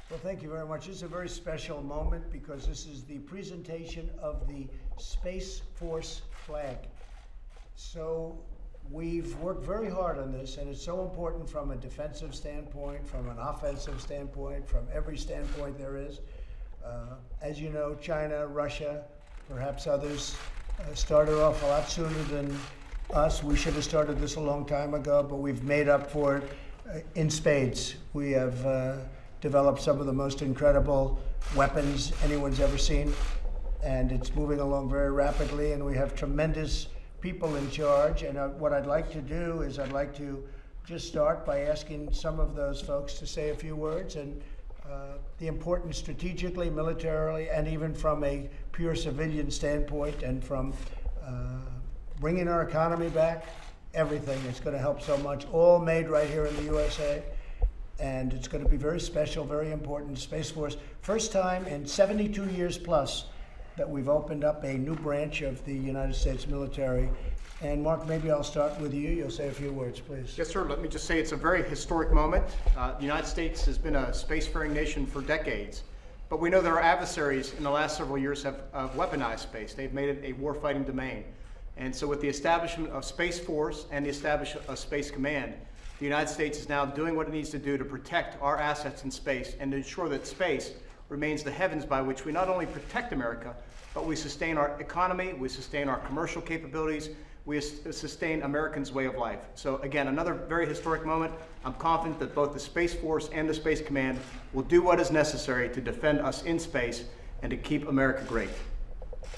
Well, thank you very much. This is a very special moment because this is the presentation of the Space Force flag. So we've worked very hard on this, and it's so important from a defensive standpoint, from an offensive standpoint, from every standpoint there is. As you know, China, Russia, perhaps others started off a lot sooner than us. We should have started this a long time ago, but we've made up for it in spades. We have developed some of the most incredible weapons anyone's ever seen, and it's moving along very rapidly, and we have tremendous people in charge. And what I'd like to do is I'd like to just start by asking some of those folks to say a few words and the importance strategically, militarily, and even from a pure civilian standpoint, and from bringing our economy back, everything. It's going to help so much, all made right here in the USA. And it's going to be very special, very important. Space Force, first time in 72 years plus that we've opened up a new branch of the United States military. And Mark, maybe I'll start with you. You'll say a few words, please. Yes, sir. Let me just say it's a very historic moment. The United States has been a spacefaring nation for decades, but we know that our adversaries in the last several years have weaponized space. They've made it a warfighting domain. And so with the establishment of Space Force and the establishment of Space Command, the United States is now doing what it needs to do to protect our assets in space and to ensure that space remains the heavens by which we not only protect America, but we sustain our economy, we sustain our commercial capabilities, we sustain Americans' way of life. So again, another very historic moment. I'm confident that both the Space Force and the Space Command will do what is necessary to defend us in space and to keep America great.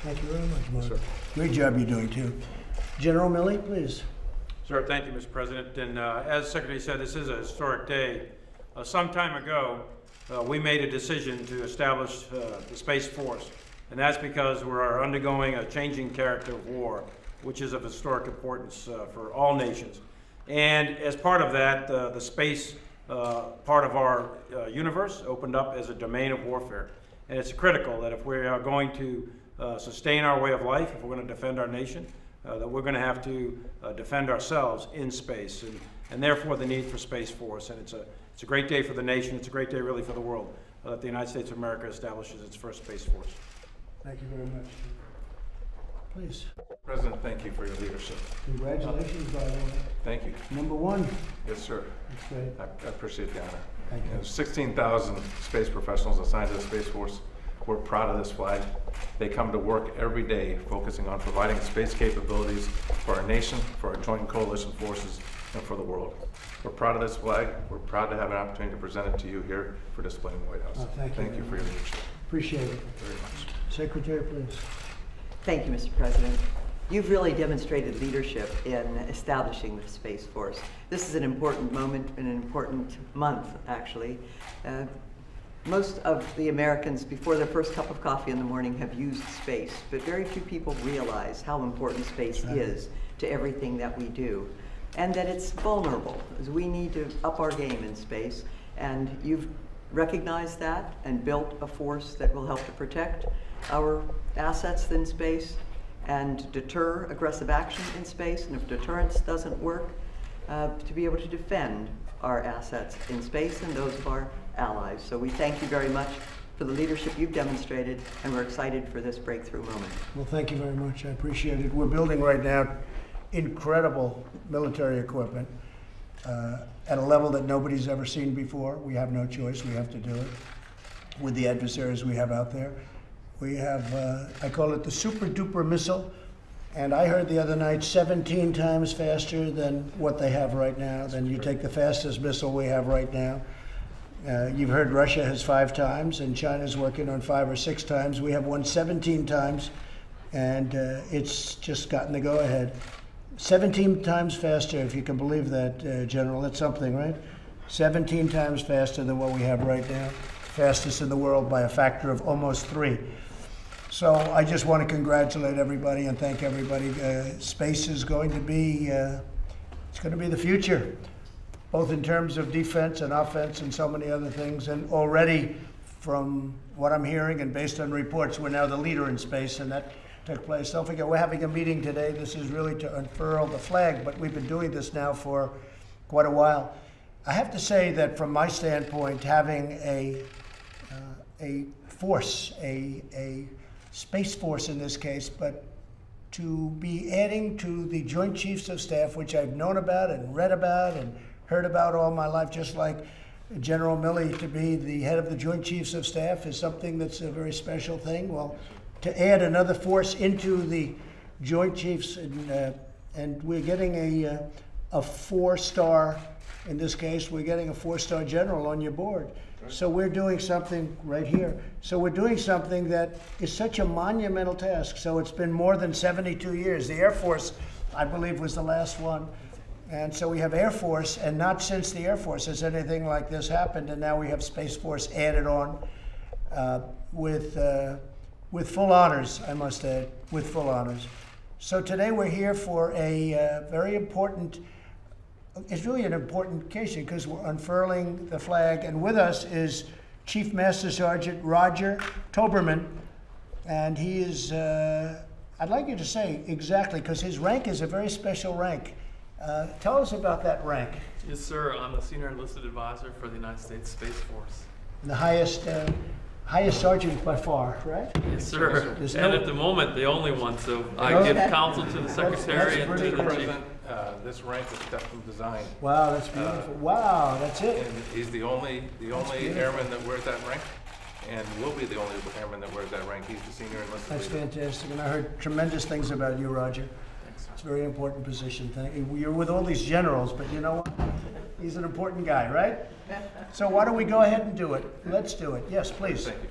Thank you very much, Mark. Yes, great job you're doing, too. General Milley, please. Sir, thank you, Mr. President. And as the Secretary said, this is a historic day. Some time ago, we made a decision to establish the Space Force. And that's because we're undergoing a changing character of war, which is of historic importance for all nations. And as part of that, the space part of our universe opened up as a domain of warfare. And it's critical that if we are going to sustain our way of life, if we're going to defend our nation, that we're going to have to defend ourselves in space, and therefore the need for Space Force. And it's a great day for the nation. It's a great day really for the world that the United States of America establishes its first Space Force. Thank you very much. Please. President, thank you for your leadership. Congratulations, by the way. Thank you. Number one. Yes, sir. That's great. I appreciate the honor. Thank you. There's 16,000 space professionals assigned to the Space Force. We're proud of this flag. They come to work every day focusing on providing space capabilities for our nation, for our joint coalition forces, and for the world. We're proud of this flag. We're proud to have an opportunity to present it to you here for display in the White House. Oh, thank you for your leadership. Appreciate it. Very much. Secretary, please. Thank you, Mr. President. You've really demonstrated leadership in establishing the Space Force. This is an important moment, and an important month, actually. Most of the Americans, before their first cup of coffee in the morning, have used space, but very few people realize how important space is to everything that we do, and that it's vulnerable. We need to up our game in space, and you've recognized that and built a force that will help to protect our assets in space and deter aggressive action in space, and if deterrence doesn't work, to be able to defend our assets in space and those of our allies. So we thank you very much for the leadership you've demonstrated, and we're excited for this breakthrough moment. Well, thank you very much. I appreciate it. We're building right now incredible military equipment at a level that nobody's ever seen before. We have no choice. We have to do it with the adversaries we have out there. We have, I call it the super duper missile, and I heard the other night 17 times faster than what they have right now. Then you take the fastest missile we have right now. You've heard Russia has 5 times, and China's working on 5 or 6 times. We have one 17 times, and it's just gotten the go-ahead. 17 times faster, if you can believe that, General. That's something, right? 17 times faster than what we have right now. Fastest in the world by a factor of almost 3. So I just want to congratulate everybody and thank everybody. Space is going to be, it's going to be the future, both in terms of defense and offense and so many other things. And already, from what I'm hearing and based on reports, we're now the leader in space, and that took place. Don't forget, we're having a meeting today. This is really to unfurl the flag, but we've been doing this now for quite a while. I have to say that from my standpoint, having a a force, a space force in this case, but to be adding to the Joint Chiefs of Staff, which I've known about and read about and heard about all my life, just like General Milley to be the head of the Joint Chiefs of Staff is something that's a very special thing. Well, to add another force into the Joint Chiefs, and we're getting a 4-star, in this case, we're getting a 4-star general on your board. So we're doing something right here. So we're doing something that is such a monumental task. So it's been more than 72 years. The Air Force, I believe, was the last one. And so we have Air Force, and not since the Air Force has anything like this happened. And now we have Space Force added on with full honors, I must add, with full honors. So today we're here for a very important, it's really an important occasion because we're unfurling the flag, and with us is Chief Master Sergeant Roger Toberman, and he is, I'd like you to say exactly, because his rank is a very special rank. Tell us about that rank. Yes, sir. I'm the Senior Enlisted Advisor for the United States Space Force. The highest sergeant by far, right? Yes, sir. There's And no- at the moment, the only one. So I Okay. give counsel to the Secretary and pretty to the great. Chief. President, this rank is custom designed, Wow, that's beautiful. Wow, that's it. and he's the only beautiful. airman that wears that rank, and will be the only airman that wears that rank. He's the senior enlisted That's leader. fantastic, and I heard tremendous things about you, Roger. Thanks, sir. It's a very important position. You're with all these generals, but you know what? He's an important guy, right? So why don't we go ahead and do it? Let's do it. Yes, please. Thank you.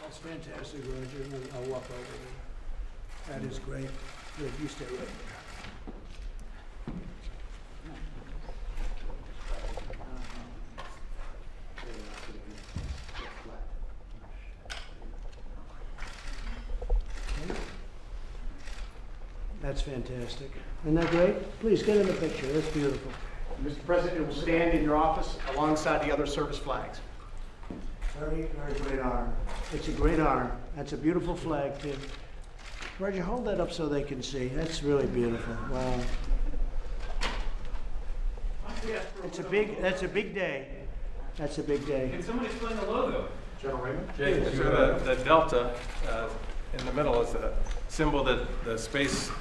That's fantastic, Roger. I'll walk over there. That is great. Good, you stay right there. That's fantastic. Isn't that great? Please get in the picture. That's beautiful. Mr. President, it will stand in your office alongside the other service flags. Very, very great honor. It's a great honor. That's a beautiful flag, too. Roger, hold that up so they can see. That's really beautiful. Wow. That's a big day. That's a big day. Can somebody explain the logo? General Raymond? Jake, So the delta in the middle is a symbol that the space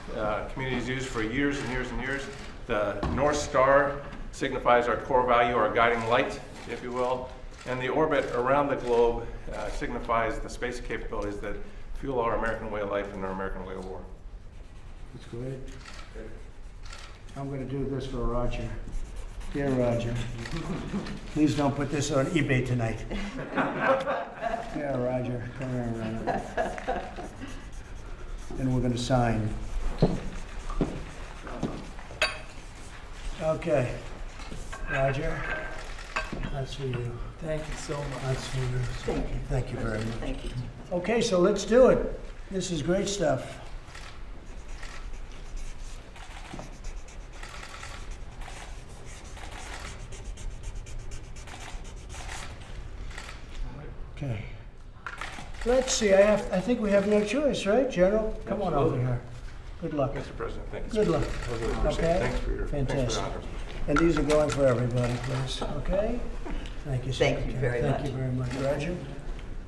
community's used for years and years and years. The North Star signifies our core value, our guiding light, if you will. And the orbit around the globe signifies the space capabilities that fuel our American way of life and our American way of war. That's great. I'm going to do this for Roger. Dear Roger, please don't put this on eBay tonight. Yeah, Roger, come here, Roger. And we're going to sign. Okay, Roger, that's for you. thank you so much. That's for you. Thank you. Thank you very much. Thank you. Okay, so let's do it. This is great stuff. Okay. Let's see, I think we have no choice, right, General? Come on over here. Good luck. Mr. President, thank you. Good luck. Okay? Thanks for your Fantastic. honors. And these are going for everybody, please, okay? Thank you, Thank you Secretary. very Thank much. you very much. Roger?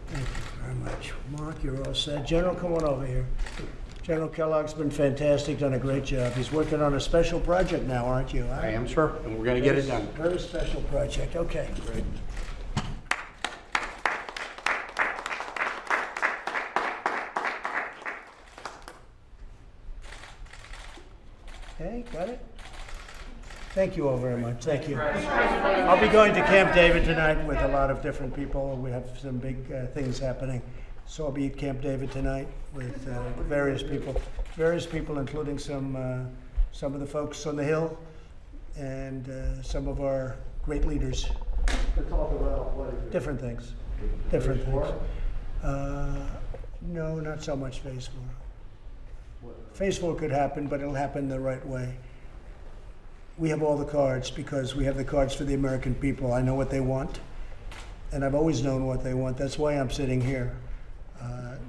Thank you very much. Mark, you're all set. General, come on over here. General Kellogg's been fantastic, done a great job. He's working on a special project now, aren't you? I am, sir, and we're going to get it done. Very special project, okay. Great. Okay, got it? Thank you all very much, thank you. I'll be going to Camp David tonight with a lot of different people. We have some big things happening. So I'll be at Camp David tonight with various people, including some of the folks on the Hill and some of our great leaders. To talk about different things. No, not so much Phase 4. Phase 4 could happen, but it'll happen the right way. We have all the cards because we have the cards for the American people. I know what they want, and I've always known what they want. That's why I'm sitting here.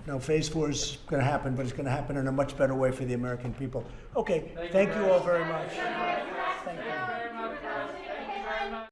No, Phase 4 is going to happen, but it's going to happen in a much better way for the American people. Okay, thank you all very much. Thank you.